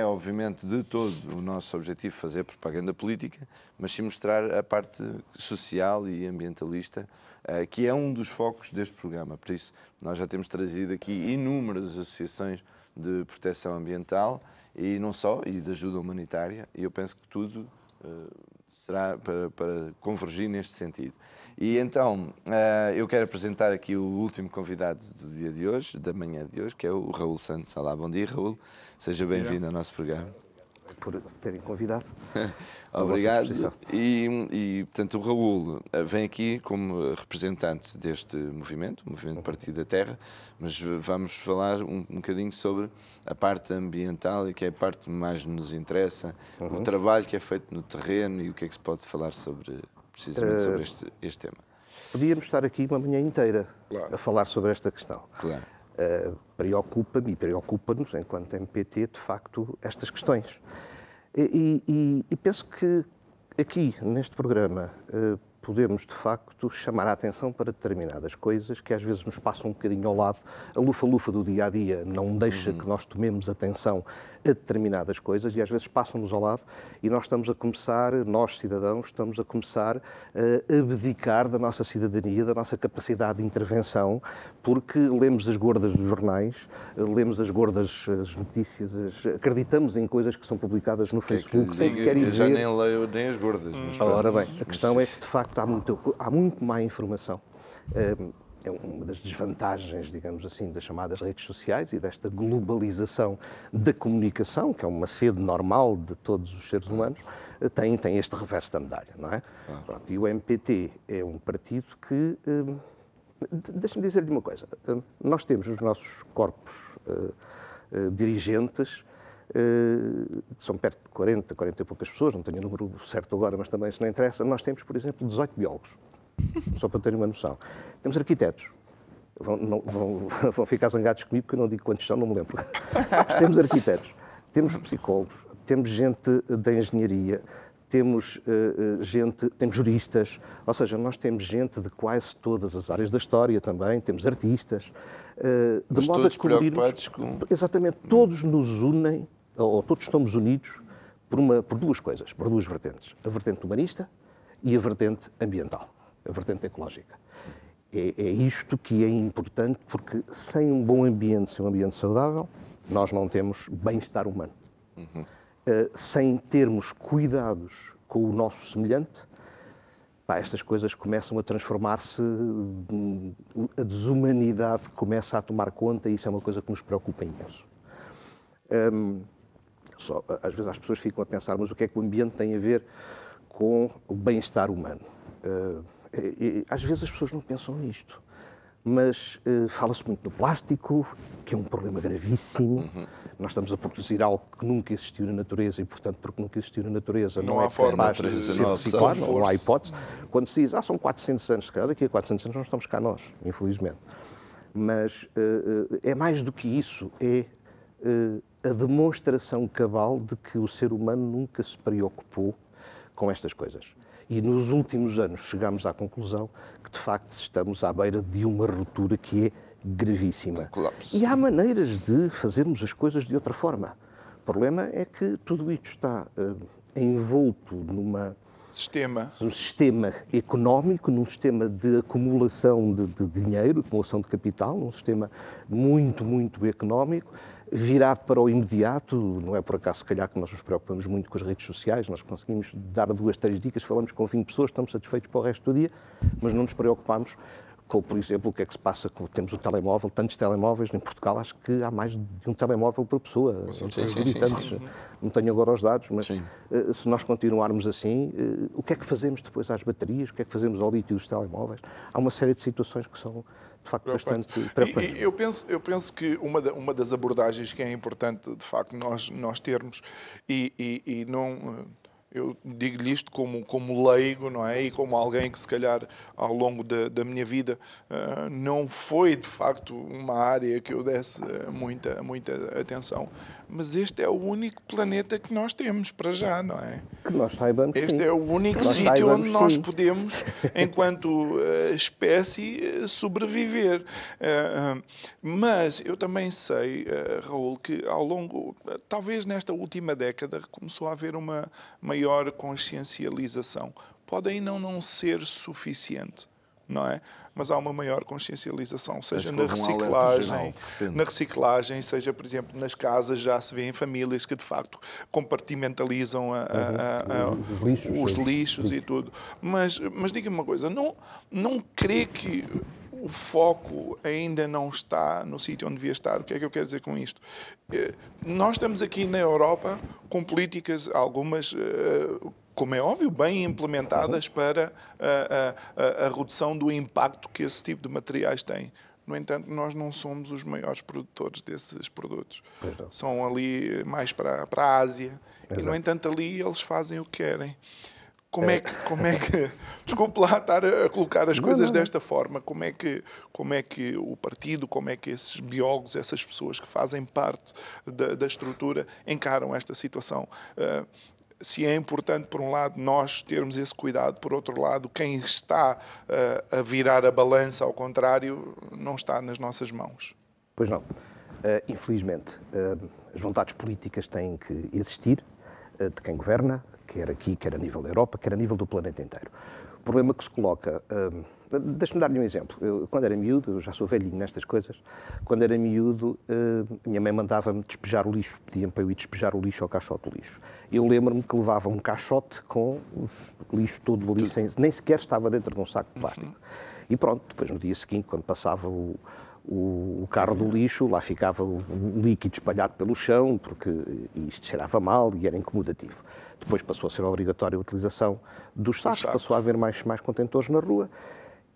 obviamente, de todo o nosso objetivo fazer propaganda política, mas sim mostrar a parte social e ambientalista, que é um dos focos deste programa. Por isso, nós já temos trazido aqui inúmeras associações de proteção ambiental e não só, e de ajuda humanitária, e eu penso que tudo será para convergir neste sentido. E então, eu quero apresentar aqui o último convidado do dia de hoje, da manhã de hoje, que é o Raul Santos. Olá, bom dia, Raul. Seja bem-vindo ao nosso programa. Por terem convidado. Obrigado. Portanto, o Raul vem aqui como representante deste movimento, o Movimento Partido da Terra, mas vamos falar um bocadinho sobre a parte ambiental, e que é a parte que mais nos interessa, o trabalho que é feito no terreno e o que é que se pode falar precisamente sobre este tema. Podíamos estar aqui uma manhã inteira a falar sobre esta questão. Claro. Preocupa-me e preocupa-nos, enquanto MPT, de facto, estas questões. E penso que aqui, neste programa, podemos, de facto, chamar a atenção para determinadas coisas que às vezes nos passam um bocadinho ao lado. A lufa-lufa do dia-a-dia não deixa que nós tomemos atenção a determinadas coisas e às vezes passam-nos ao lado e nós estamos a começar, nós cidadãos, estamos a começar a abdicar da nossa cidadania, da nossa capacidade de intervenção, porque lemos as gordas dos jornais, lemos as gordas as notícias, acreditamos em coisas que são publicadas no Facebook, sem sequer ir ver. Eu já nem leio nem as gordas. Mas ora bem, a questão é que, de facto, há muito má informação. É uma das desvantagens, digamos assim, das chamadas redes sociais e desta globalização da comunicação, que é uma sede normal de todos os seres humanos, tem este reverso da medalha, não é? Pronto, e o MPT é um partido que... Deixa-me dizer-lhe uma coisa. Nós temos os nossos corpos dirigentes, que são perto de 40 e poucas pessoas, não tenho o número certo agora, mas também isso não interessa. Nós temos, por exemplo, 18 biólogos, só para terem uma noção. Temos arquitetos. Vão ficar zangados comigo porque eu não digo quantos são, não me lembro. Mas temos arquitetos, temos psicólogos, temos gente da engenharia, temos juristas, ou seja, nós temos gente de quase todas as áreas da história também, temos artistas, de modo a cobrirmos... Exatamente, todos nos unem, ou todos estamos unidos por duas coisas, por duas vertentes. A vertente humanista e a vertente ambiental, a vertente ecológica. É isto que é importante, porque sem um bom ambiente, sem um ambiente saudável, nós não temos bem-estar humano. Sem termos cuidados com o nosso semelhante, estas coisas começam a transformar-se, a desumanidade começa a tomar conta e isso é uma coisa que nos preocupa imenso. Às vezes as pessoas ficam a pensar, mas o que é que o ambiente tem a ver com o bem-estar humano? Às vezes as pessoas não pensam nisto, mas fala-se muito do plástico, que é um problema gravíssimo. Nós estamos a produzir algo que nunca existiu na natureza e, portanto, porque nunca existiu na natureza, não é capaz de ser reciclado, não há hipótese. Quando se diz, são 400 anos, se calhar daqui a 400 anos não estamos cá nós, infelizmente. Mas é mais do que isso, é a demonstração cabal de que o ser humano nunca se preocupou com estas coisas. E nos últimos anos chegamos à conclusão que, de facto, estamos à beira de uma ruptura que é gravíssima. E há maneiras de fazermos as coisas de outra forma. O problema é que tudo isto está envolto num sistema económico, num sistema de acumulação de dinheiro, acumulação de capital, num sistema muito, muito económico, virado para o imediato. Não é por acaso, se calhar, que nós nos preocupamos muito com as redes sociais. Nós conseguimos dar 2, 3 dicas, falamos com 20 pessoas, estamos satisfeitos para o resto do dia, mas não nos preocupamos com, por exemplo, o que é que se passa quando temos o telemóvel, tantos telemóveis. Em Portugal acho que há mais de um telemóvel por pessoa. Sim. Não tenho agora os dados, mas se nós continuarmos assim, o que é que fazemos depois às baterias? O que é que fazemos ao lítio dos telemóveis? Há uma série de situações que são, de facto, bastante preocupantes. Eu penso que uma das abordagens que é importante, de facto, nós termos e Eu digo-lhe isto como leigo, não é? E como alguém que, se calhar, ao longo da minha vida, não foi, de facto, uma área que eu desse muita atenção. Mas este é o único planeta que nós temos, para já, não é? Que nós saibamos, este sim. é o único sítio onde nós podemos, enquanto espécie, sobreviver. Mas eu também sei, Raul, que ao longo, talvez nesta última década, começou a haver uma maior consciencialização. Pode ainda não ser suficiente, não é? Mas há uma maior consciencialização, seja na reciclagem, seja, por exemplo, nas casas, já se vê em famílias que, de facto, compartimentalizam os lixos e tudo. Mas diga-me uma coisa, não crê que o foco ainda não está no sítio onde devia estar? O que é que eu quero dizer com isto? Nós estamos aqui na Europa com políticas, algumas, como é óbvio, bem implementadas para a redução do impacto que esse tipo de materiais tem. No entanto, nós não somos os maiores produtores desses produtos. São ali mais para a Ásia. E, no entanto, ali eles fazem o que querem. Como é que desculpe lá estar a colocar as coisas desta forma, como é que o partido, como é que esses biólogos, essas pessoas que fazem parte da estrutura encaram esta situação? Se é importante, por um lado, nós termos esse cuidado, por outro lado, quem está a virar a balança, ao contrário, não está nas nossas mãos. Pois não. Infelizmente, as vontades políticas têm que existir, de quem governa, quer aqui, quer a nível da Europa, quer a nível do planeta inteiro. O problema que se coloca... Deixa-me dar-lhe um exemplo. Eu, quando era miúdo, eu já sou velhinho nestas coisas, quando era miúdo, minha mãe mandava-me despejar o lixo, pedia-me para eu ir despejar o lixo ao caixote do lixo. Eu lembro-me que levava um caixote com o lixo todo ali, nem sequer estava dentro de um saco de plástico. E pronto, depois no dia seguinte, quando passava o carro do lixo, lá ficava o líquido espalhado pelo chão, porque isto cheirava mal e era incomodativo. Depois passou a ser obrigatória a utilização dos sacos, passou a haver mais contentores na rua.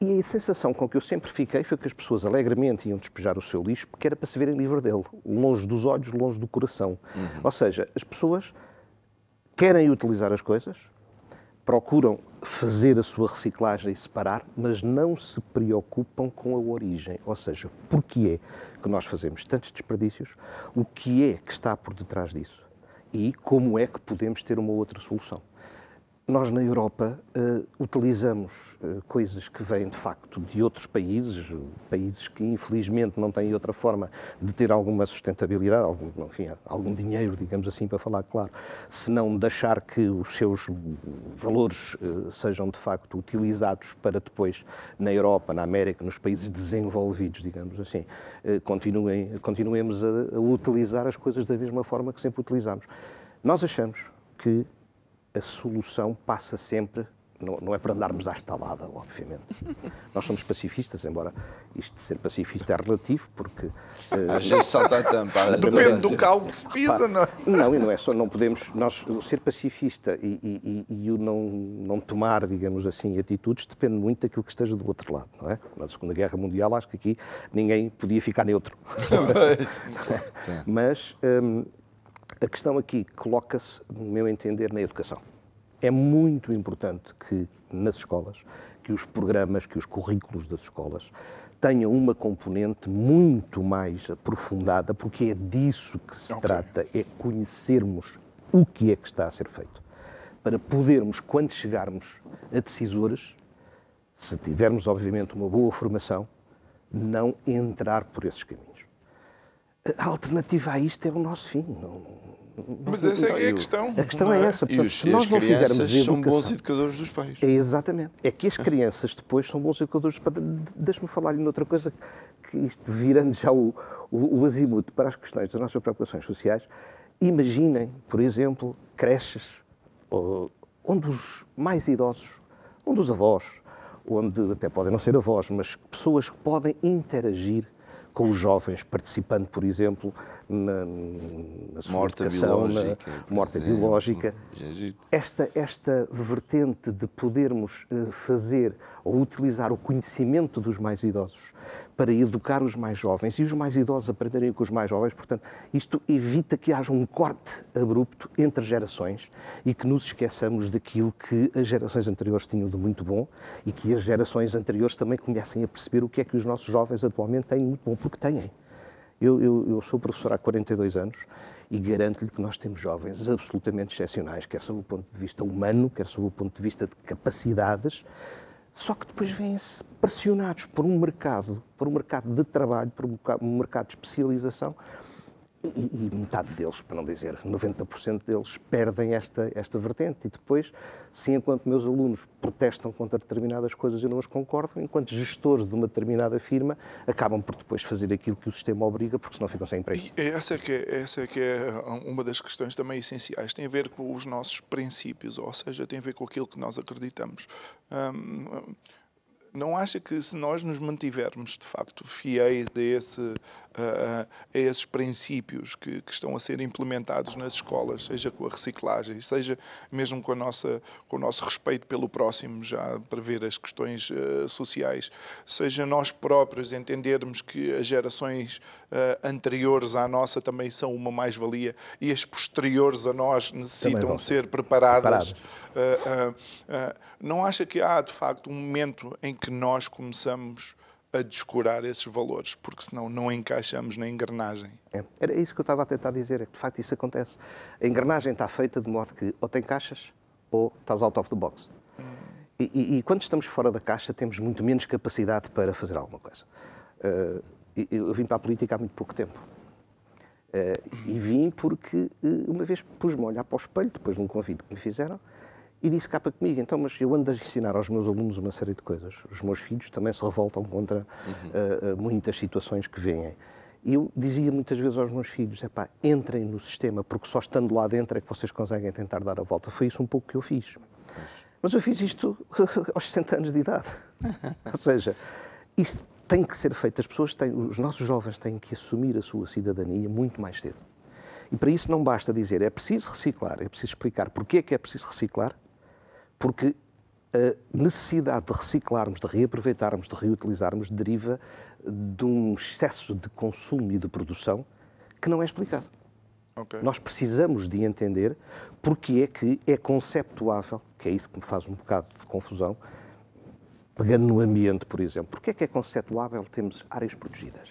E a sensação com que eu sempre fiquei foi que as pessoas alegremente iam despejar o seu lixo porque era para se verem livre dele, longe dos olhos, longe do coração. Ou seja, as pessoas querem utilizar as coisas, procuram fazer a sua reciclagem e separar, mas não se preocupam com a origem. Ou seja, porquê é que nós fazemos tantos desperdícios, o que é que está por detrás disso e como é que podemos ter uma outra solução. Nós, na Europa, utilizamos coisas que vêm, de facto, de outros países, países que, infelizmente, não têm outra forma de ter alguma sustentabilidade, algum dinheiro, digamos assim, para falar claro, se não deixar que os seus valores sejam, de facto, utilizados para depois, na Europa, na América, nos países desenvolvidos, digamos assim, continuemos a utilizar as coisas da mesma forma que sempre utilizamos. Nós achamos que a solução passa sempre, não é para andarmos à estalada, obviamente. Nós somos pacifistas, embora isto de ser pacifista é relativo, porque... Às vezes salta a tampa. Depende do caldo que se pisa, não é? Não, e não é só, não podemos... o ser pacifista e o não tomar, digamos assim, atitudes, depende muito daquilo que esteja do outro lado, não é? Na Segunda Guerra Mundial, acho que aqui ninguém podia ficar neutro. Mas... a questão aqui coloca-se, no meu entender, na educação. É muito importante que nas escolas, que os programas, que os currículos das escolas tenham uma componente muito mais aprofundada, porque é disso que se trata, é conhecermos o que é que está a ser feito. Para podermos, quando chegarmos a decisores, se tivermos, obviamente, uma boa formação, não entrar por esses caminhos. A alternativa a isto é o nosso fim. Mas essa é a questão. A questão é essa. Portanto, se nós não fizermos educação, são bons educadores dos pais. É exatamente. É que as crianças depois são bons educadores dos pais. Deixe-me falar-lhe noutra coisa, que isto virando já o azimuth para as questões das nossas preocupações sociais. Imaginem, por exemplo, creches onde os mais idosos, onde os avós, onde até podem não ser avós, mas pessoas que podem interagir com os jovens, participando, por exemplo, na sua educação, na morte biológica. Esta vertente de podermos fazer ou utilizar o conhecimento dos mais idosos para educar os mais jovens e os mais idosos aprenderem com os mais jovens. Portanto, isto evita que haja um corte abrupto entre gerações e que nos esqueçamos daquilo que as gerações anteriores tinham de muito bom e que as gerações anteriores também comecem a perceber o que é que os nossos jovens atualmente têm de muito bom, porque têm. Eu sou professor há 42 anos e garanto-lhe que nós temos jovens absolutamente excepcionais, quer sob o ponto de vista humano, quer sob o ponto de vista de capacidades, só que depois vêm-se pressionados por um mercado de trabalho, por um mercado de especialização, e metade deles, para não dizer 90% deles, perdem esta vertente. E depois, se enquanto meus alunos protestam contra determinadas coisas eu não as concordo, enquanto gestores de uma determinada firma acabam por depois fazer aquilo que o sistema obriga, porque senão ficam sem emprego. E essa é que é uma das questões também essenciais. Tem a ver com os nossos princípios, ou seja, tem a ver com aquilo que nós acreditamos. Não acha que se nós nos mantivermos, de facto, fiéis a esses princípios que estão a ser implementados nas escolas, seja com a reciclagem, seja mesmo com o nosso respeito pelo próximo, já para ver as questões sociais, seja nós próprios entendermos que as gerações anteriores à nossa também são uma mais-valia e as posteriores a nós necessitam ser preparadas. Não acha que há, de facto, um momento em que nós começamos a descurar esses valores, porque senão não encaixamos na engrenagem? Era isso que eu estava a tentar dizer, é que de facto isso acontece. A engrenagem está feita de modo que ou te encaixas ou estás out of the box. E quando estamos fora da caixa temos muito menos capacidade para fazer alguma coisa. Eu vim para a política há muito pouco tempo. E vim porque uma vez pus-me a olhar para o espelho, depois de um convite que me fizeram, e disse cá para comigo, então, mas eu ando a ensinar aos meus alunos uma série de coisas. Os meus filhos também se revoltam contra muitas situações que vêm. E eu dizia muitas vezes aos meus filhos, entrem no sistema, porque só estando lá dentro é que vocês conseguem tentar dar a volta. Foi isso um pouco que eu fiz. Mas eu fiz isto aos 60 anos de idade. Ou seja, isto tem que ser feito. Os nossos jovens têm que assumir a sua cidadania muito mais cedo. E para isso não basta dizer, é preciso reciclar, é preciso explicar porque é que é preciso reciclar, porque a necessidade de reciclarmos, de reaproveitarmos, de reutilizarmos, deriva de um excesso de consumo e de produção que não é explicado. Okay. Nós precisamos de entender porque é que é conceptuável, que é isso que me faz um bocado de confusão, pegando no ambiente, por exemplo, porque é que é conceptuável termos áreas protegidas?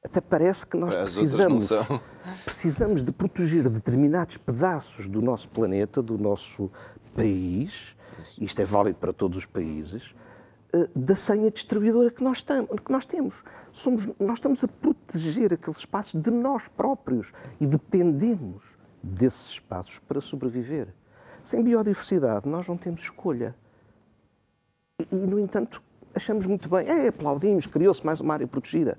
Até parece que nós precisamos de proteger determinados pedaços do nosso planeta, do nosso país, isto é válido para todos os países, da senha distribuidora que nós temos. Nós estamos a proteger aqueles espaços de nós próprios e dependemos desses espaços para sobreviver. Sem biodiversidade, nós não temos escolha. E no entanto, achamos muito bem, aplaudimos, criou-se mais uma área protegida.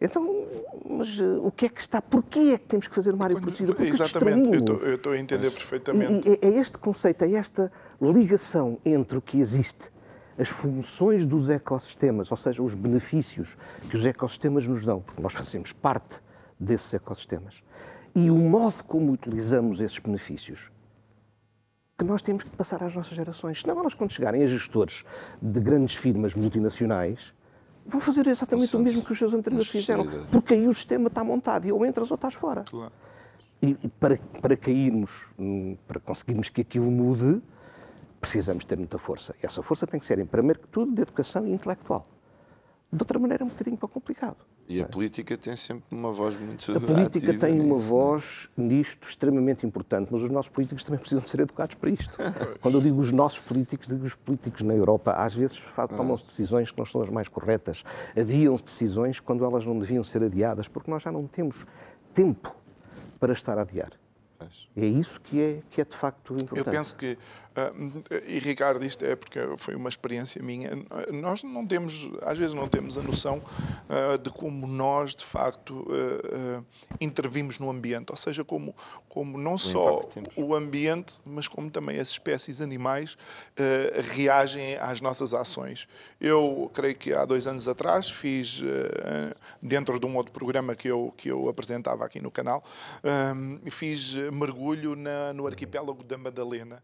Então, mas o que é que está... Porquê é que temos que fazer uma área protegida? Porque exatamente, eu estou a entender perfeitamente. E é este conceito, é esta ligação entre o que existe, as funções dos ecossistemas, ou seja, os benefícios que os ecossistemas nos dão, porque nós fazemos parte desses ecossistemas, e o modo como utilizamos esses benefícios, que nós temos que passar às nossas gerações. Senão, elas, quando chegarem a gestores de grandes firmas multinacionais, vão fazer exatamente o mesmo que os seus anteriores fizeram, porque aí o sistema está montado e ou entras ou estás fora. Claro. E para cairmos, para conseguirmos que aquilo mude, precisamos ter muita força. E essa força tem que ser, em primeiro que tudo, de educação e intelectual. De outra maneira é um bocadinho para complicado. E a política tem sempre uma voz muito ativa. A política tem uma voz nisto extremamente importante, mas os nossos políticos também precisam de ser educados para isto. Quando eu digo os nossos políticos, digo os políticos na Europa. Às vezes tomam-se decisões que não são as mais corretas. Adiam-se decisões quando elas não deviam ser adiadas, porque nós já não temos tempo para estar a adiar. É isso que é de facto importante. Eu penso que, e Ricardo, isto é porque foi uma experiência minha, nós não temos, às vezes não temos a noção de como nós, de facto, intervimos no ambiente, ou seja, como não só o ambiente, mas como também as espécies animais reagem às nossas ações. Eu creio que há 2 anos atrás fiz, dentro de um outro programa que eu apresentava aqui no canal, fiz mergulho no arquipélago da Madalena.